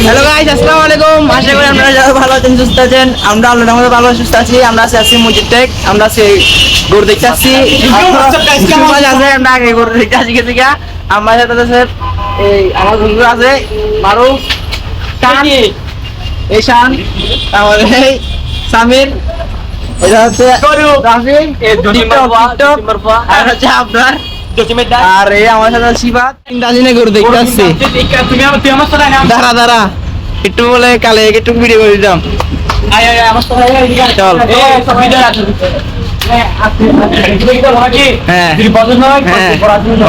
Hello guys, আসসালামু আলাইকুম। আশা করি আপনারা সবাই ভালো আছেন, সুস্থ আছেন। আমরা আল্লাহর রহমতে ভালো সুস্থ আছি। আমরা আছি মসজিদ টেক, আমরা গরু দেখতে আসছি। আমরা আগে গরু দেখতে আসি গেছি গা। আমার সাথে আছে এই আমার বন্ধু আছে মারুফ, কান, ঈশান, আমাদের এই সামির, এটা হচ্ছে রাফি, আর হচ্ছে আপনার আর এই আমার সাথে শিবাত। তিনটা দিনে গরু দেখতে আসছি। দাঁড়া দাঁড়া একটু বলে কালে একটু ভিডিও করে দিতাম। চল হ্যাঁ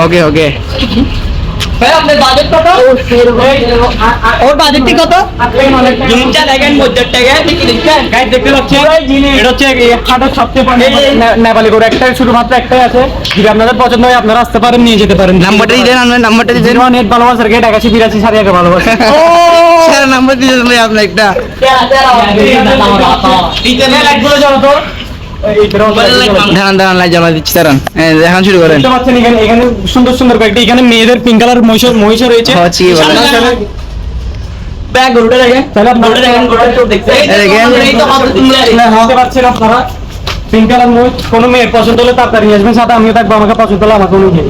ওকে ওকে। আপনার বাজেট কত? ওর বাজেটটি কত? জিনিসটা দেখেন 70 টাকা গাইড দেখতে পাচ্ছেন। এটা হচ্ছে হাটের সবচেয়ে নেপালি গরু একটাই, শুধুমাত্র একটাই আছে। যদি আপনাদের পছন্দ হয় আপনারা আসতে পারেন, নিয়ে যেতে পারেন। নাম্বারটা দিবেন, আপনার নাম্বারটা দিবেন। নেট ভালোবাসার গেট 81 82 ভালোবাসা। ও স্যার নাম্বার দিবেন ভাই আপনি একটা। দাঁড়ান দাঁড়ান লাই জ্বালা দিচ্ছি, দাঁড়ান এখন শুরু করেন। দেখতে পাচ্ছেন এখানে সুন্দর সুন্দর কয়েকটি, এখানে মেয়েদের পিঙ্ক কালার মহিষ রয়েছে। ব্যাগ গরুটা দেখেন, তাহলে আপনারা দেখেন গরুটা চোখ দেখতে পাচ্ছেন আপনারা। পিঙ্ক কালার মহিষ, কোনো মেয়ের পছন্দ হলে তাড়াতাড়ি আসবেন, সাথে আমিও থাকবো, আমাকে পছন্দ হলে আমাকে উনি নিয়ে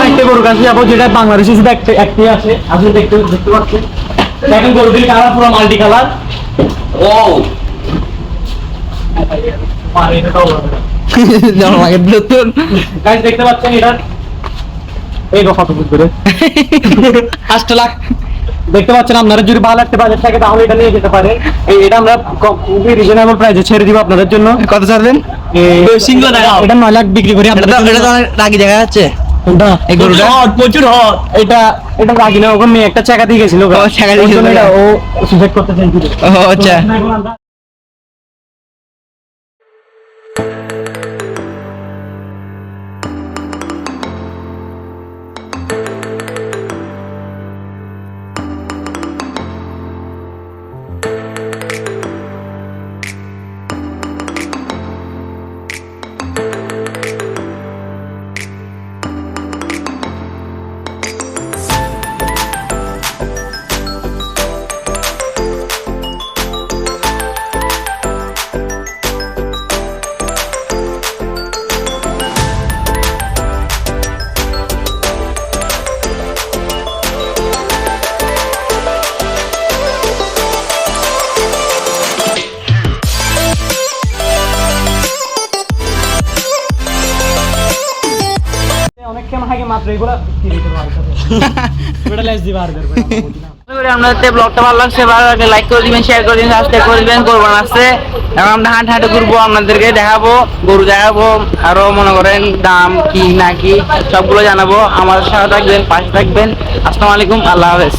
একটা গরু কাছে যাবো যেটা বাংলাদেশে শুধু একটি আছে। আসলে দেখতে পাচ্ছেন দেখেন গরুটির কালার পুরো মাল্টি কালার। ও দেখতে পাচ্ছেন এটা এই কত করে 8 লাখ। দেখতে পাচ্ছেন আপনারা যদি ভালো একটা বাজেট থাকে তাহলে এটা নিয়ে যেতে পারেন। এটা আমরা খুবই রিজনেবল প্রাইসে ছেড়ে দিব আপনাদের জন্য। কত ছাড়বেন? এটা 9 লাখ বিক্রি করি। এটা তো অনেক রাগি দেখা যাচ্ছে। এই গরুটা প্রচুর হট। এটা রাগি না, ওখানে মেয়ে একটা চাকা দিয়ে গেছিল, চাকা দিয়ে গেছিল, ও সুইসাইড করতে চাইছিল। ও আচ্ছা। আপনাদের ব্লগটা ভালো লাগছে, ভালো লাগলে লাইক করে দিবেন, শেয়ার করে দিবেন, সাবস্ক্রাইব করে দিবেন। কোরবান আসছে, এখন আমরা হাঁটে ঘুরবো, আপনাদেরকে দেখাবো, গরু দেখাবো, আরো মনে করেন দাম কি না কি সবগুলো জানাবো। আমাদের সাথে থাকবেন, পাশে থাকবেন। আসসালামু আলাইকুম, আল্লাহ হাফেজ।